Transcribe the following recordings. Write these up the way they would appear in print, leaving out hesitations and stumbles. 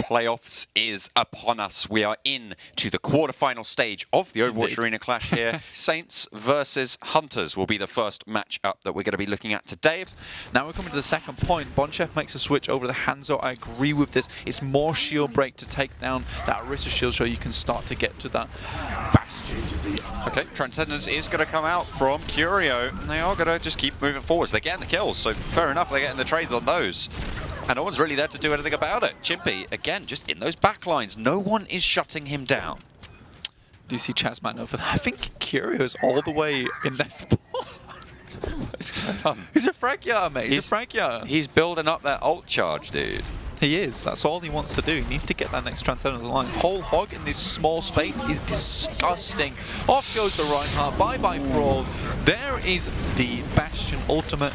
playoffs is upon us. We are in to the quarterfinal stage of the Overwatch Arena Clash here. Saints versus Hunters will be the first matchup that we're going to be looking at today. Now we're coming to the second point. Bonchef makes a switch over the Hanzo. I agree with this. It's more shield break to take down that Orisa shield so you can start to get to that bastion. Okay, Transcendence is going to come out from Curio. And they are going to just keep moving forwards. They're getting the kills, so fair enough, they're getting the trades on those. And no one's really there to do anything about it. Chimpy, again, just in those backlines. No one is shutting him down. Do you see Chazman over there? I think Curio's all the way in that spot. What's going on? He's a frag-yard, mate. He's a frag-yard. He's building up that ult charge, dude. He is. That's all he wants to do. He needs to get that next Transcendence line. Whole hog in this small space is disgusting. Off goes the Reinhardt. Bye-bye Brawl. There is the Bastion ultimate.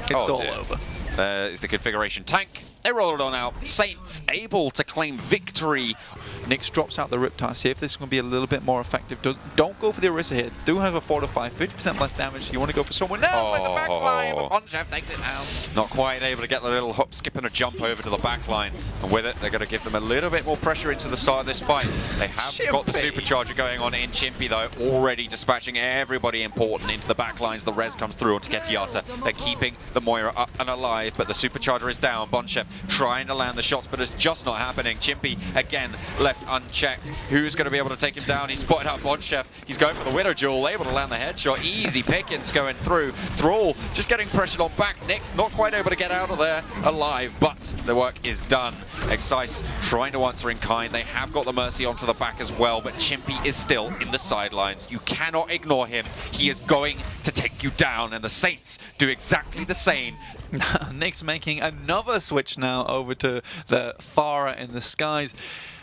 It's all over. Is the configuration tank. They roll it on out. Saints able to claim victory. Nyx drops out the Riptide. See if this is going to be a little bit more effective. Don't go for the Orisa here. Do have a 4 to 5, 50% less damage. You want to go for someone else like the back line, but Bonchef takes it down. Not quite able to get the little hop, skip, and a jump over to the back line. And with it, they're going to give them a little bit more pressure into the start of this fight. They have got the supercharger going on in Chimpy, though, already dispatching everybody important into the back lines. The res comes through onto Ketiata. They're keeping the Moira up and alive, but the supercharger is down. Bonchef trying to land the shots, but it's just not happening. Chimpy, again, left unchecked. Who's going to be able to take him down? He's spotted out Bonchef. He's going for the Widow Jewel, able to land the headshot. Easy pickings going through. Thrall just getting pressured on back. Nyx not quite able to get out of there alive, but the work is done. Excise trying to answer in kind. They have got the Mercy onto the back as well, but Chimpy is still in the sidelines. You cannot ignore him. He is going to take you down, and the Saints do exactly the same. Nyx making another switch now over to the Pharah in the skies.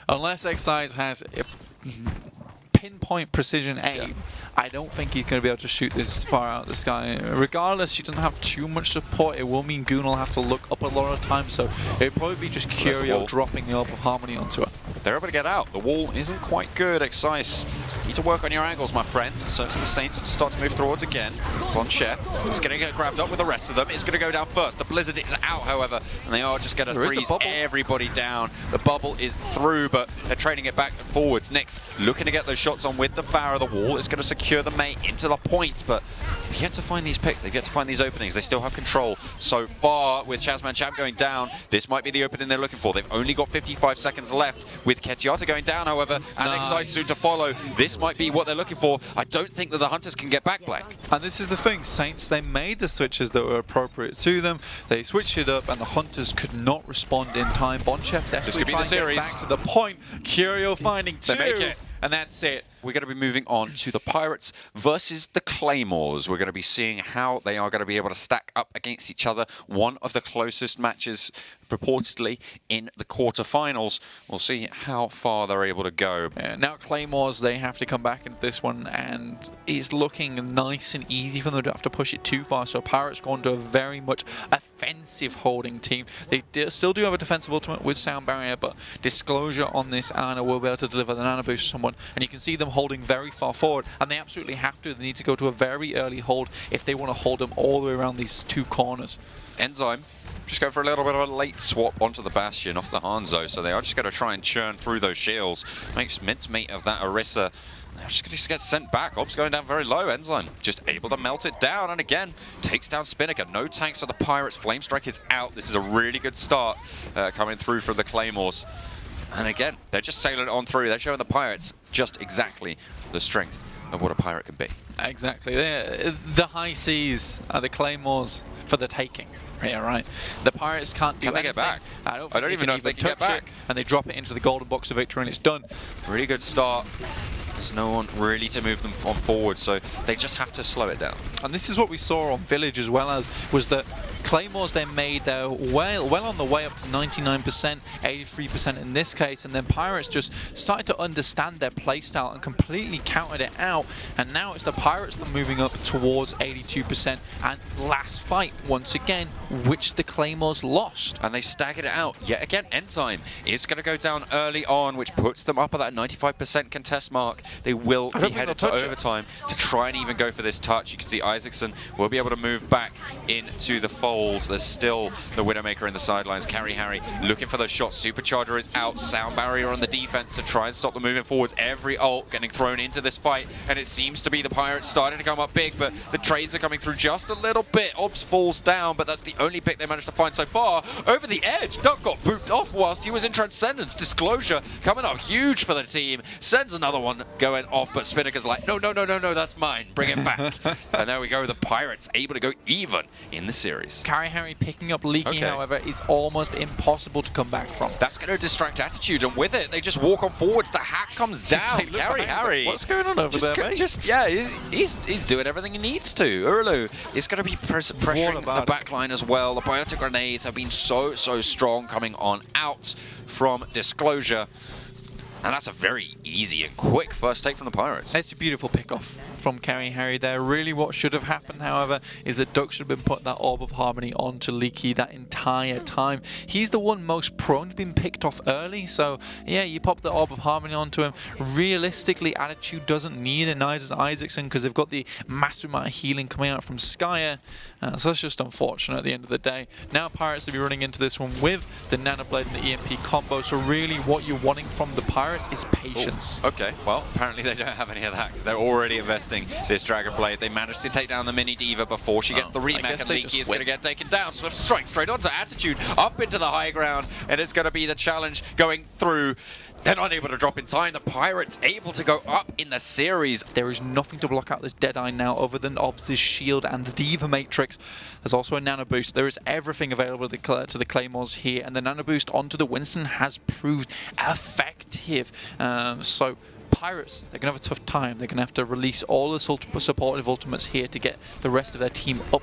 Unless Excise has pinpoint precision aim, I don't think he's going to be able to shoot this far out of the sky. Regardless, she doesn't have too much support. It will mean Goon will have to look up a lot of times, so it'll probably be just Curio dropping the Orb of Harmony onto her. They're able to get out. The wall isn't quite good, Excise. You need to work on your angles, my friend. So it's the Saints to start to move towards again. Bonchef is going to get grabbed up with the rest of them. It's going to go down first. The Blizzard is out, however, and they are just going to freeze everybody down. The bubble is through, but they're trading it back and forwards. Nyx looking to get those shots on with the Pharah. The wall is going to secure the mate into the point, but they've yet to find these picks. They've yet to find these openings. They still have control so far with Chazman Champ going down. This might be the opening they're looking for. They've only got 55 seconds left with Ketiata going down, however, and Excise soon to follow. This might be what they're looking for. I don't think that the Hunters can get back, Blank. And this is the thing, Saints, they made the switches that were appropriate to them. They switched it up and the Hunters could not respond in time. Bonchef definitely trying to get back to the point. Curio finding two. They make it. And that's it. We're going to be moving on to the Pirates versus the Claymores. We're going to be seeing how they are going to be able to stack up against each other. One of the closest matches purportedly in the quarterfinals. We'll see how far they're able to go. Now Claymores, they have to come back into this one, and it's looking nice and easy for them. They don't have to push it too far. So Pirates gone to a very much offensive holding team. They still do have a defensive ultimate with Sound Barrier, but Disclosure on this Ana will be able to deliver the Nano Boost to someone, and you can see them holding very far forward, and they absolutely have to. They need to go to a very early hold if they want to hold them all the way around these two corners. Enzyme just go for a little bit of a late swap onto the Bastion off the Hanzo, so they are just going to try and churn through those shields. Makes mincemeat of that Orisa. They're just going to get sent back. Orb's going down very low. Enzyme just able to melt it down, and again takes down Spinnaker. No tanks for the Pirates. Flame Strike is out. This is a really good start coming through from the Claymores. And again, they're just sailing it on through. They're showing the Pirates just exactly the strength of what a Pirate can be. Exactly. The high seas are the Claymores for the taking. Yeah, right. The Pirates can't do anything. Can they get back? I don't even know if they can get back. And they drop it into the golden box of victory, and it's done. Really good start. There's no one really to move them on forward, so they just have to slow it down. And this is what we saw on Village as well, as was that Claymores they made their well on the way up to 99%, 83% in this case, and then Pirates just started to understand their playstyle and completely counted it out, and now it's the Pirates that are moving up towards 82%, and last fight once again, which the Claymores lost. And they staggered it out yet again. Enzyme is going to go down early on, which puts them up at that 95% contest mark. They will be headed to overtime to try and even go for this touch. You can see Isaacson will be able to move back into the fold. hold. There's still the Widowmaker in the sidelines. Carry Harry looking for those shots. Supercharger is out. Sound barrier on the defense to try and stop them moving forwards. Every ult getting thrown into this fight, and it seems to be the Pirates starting to come up big, but the trades are coming through just a little bit. Obs falls down, but that's the only pick they managed to find so far. Over the edge, Duck got booped off whilst he was in Transcendence. Disclosure coming up huge for the team. Sends another one going off, but Spinnaker's like, no, that's mine. Bring it back. And there we go. The Pirates able to go even in the series. Carry Harry picking up Leaky, however, is almost impossible to come back from. That's going to distract Attitude, and with it, they just walk on forwards. The hack comes down. Like, Carry Harry. What's going on over there, mate? Yeah, he's doing everything he needs to. Urlu is going to be pressuring the backline as well. The Biotic Grenades have been so strong coming on out from Disclosure. And that's a very easy and quick first take from the Pirates. It's a beautiful pick-off from Carry Harry there. Really what should have happened, however, is that Duck should have been putting that Orb of Harmony onto Leaky that entire time. He's the one most prone to being picked off early, so yeah, you pop the Orb of Harmony onto him. Realistically, Attitude doesn't need it, neither does Isaacson, because they've got the massive amount of healing coming out from Skyer, so that's just unfortunate at the end of the day. Now Pirates will be running into this one with the Nanoblade and the EMP combo, so really what you're wanting from the Pirates is patience. Ooh, okay, well, apparently they don't have any of that, because they're already investing this Dragon Blade. They managed to take down the Mini Diva before she gets the remake, and Leaky is going to get taken down. Swift strike straight onto Attitude, up into the high ground, and it's going to be the challenge going through. They're not able to drop in time. The Pirates able to go up in the series. There is nothing to block out this Deadeye now other than Obs' shield and the Diva Matrix. There's also a Nano Boost. There is everything available to the Claymores here, and the Nano Boost onto the Winston has proved effective. So Pirates, they're going to have a tough time. They're going to have to release all the supportive ultimates here to get the rest of their team up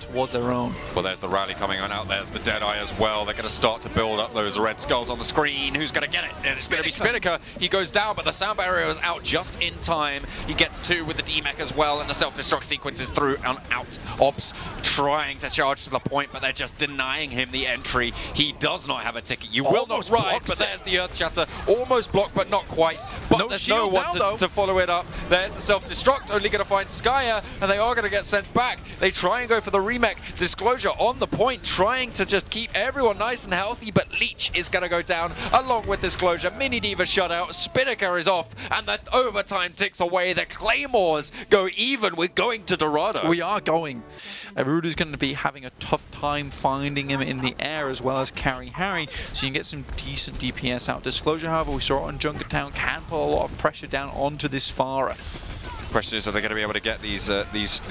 towards their own. Well, there's the rally coming on out. There's the Deadeye as well. They're going to start to build up those red skulls on the screen. Who's going to get it? And it's going to be Spinnaker. He goes down, but the sound barrier is out just in time. He gets two with the D-Mech as well, and the self-destruct sequence is through and out. Ops trying to charge to the point, but they're just denying him the entry. He does not have a ticket. You will not ride, but there's the Earth Shatter. Almost blocked, but not quite. But there's no one to follow it up. There's the self-destruct, only going to find Skyer, and they are going to get sent back. They try and go for the remake. Disclosure on the point, trying to just keep everyone nice and healthy, but Leech is going to go down along with Disclosure. Mini Diva shut out, Spinnaker is off, and the overtime ticks away. The Claymores go even. We're going to Dorado. We are going. Rudu's going to be having a tough time finding him in the air as well as Carry Harry, so you can get some decent DPS out. Disclosure, however, we saw it on Junkertown, can put a lot of pressure down onto this Pharah. Question is, are they going to be able to get these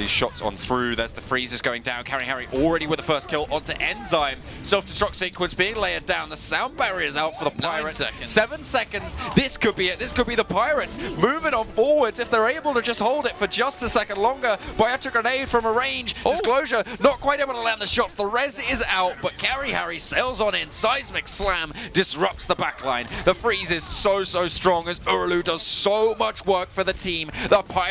shots on through? There's the freezes going down. Carry Harry already with the first kill onto Enzyme. Self-destruct sequence being layered down. The sound barrier is out for the Pirates. 7 seconds. This could be it. This could be the Pirates moving on forwards if they're able to just hold it for just a second longer. Biotic Grenade from a range. Disclosure not quite able to land the shots. The res is out, but Carry Harry sails on in. Seismic Slam disrupts the backline. The freeze is so strong as Urlu does so much work for the team. The Pirates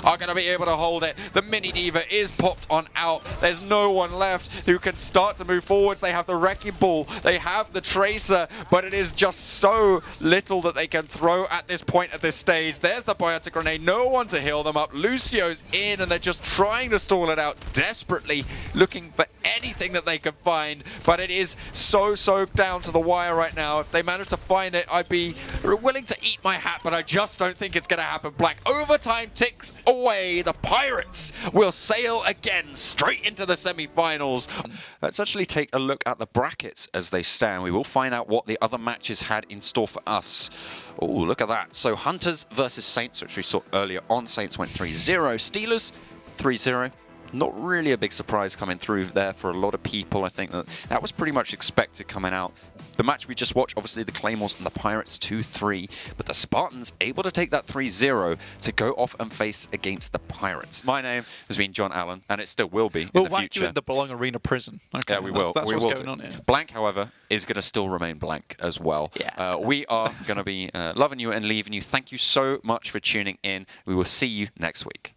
are going to be able to hold it. The Mini Diva is popped on out. There's no one left who can start to move forwards. They have the Wrecking Ball. They have the Tracer, but it is just so little that they can throw at this point at this stage. There's the Biotic Grenade. No one to heal them up. Lucio's in, and they're just trying to stall it out desperately, looking for anything that they can find, but it is so down to the wire right now. If they manage to find it, I'd be willing to eat my hat, but I just don't think it's going to happen. Black overtime ticks away. The Pirates will sail again straight into the semi-finals. Let's actually take a look at the brackets as they stand. We will find out what the other matches had in store for us. Oh, look at that. So Hunters versus Saints, which we saw earlier on. Saints went 3-0. Steelers 3-0. Not really a big surprise coming through there for a lot of people. I think that was pretty much expected coming out. The match we just watched, obviously the Claymores and the Pirates 2-3, but the Spartans able to take that 3-0 to go off and face against the Pirates. My name has been John Allen, and it still will be in the future. We'll whack you in the Belong Arena prison. Okay, yeah, we will. That's what's going on here. Blank, however, is going to still remain blank as well. Yeah. We are going to be loving you and leaving you. Thank you so much for tuning in. We will see you next week.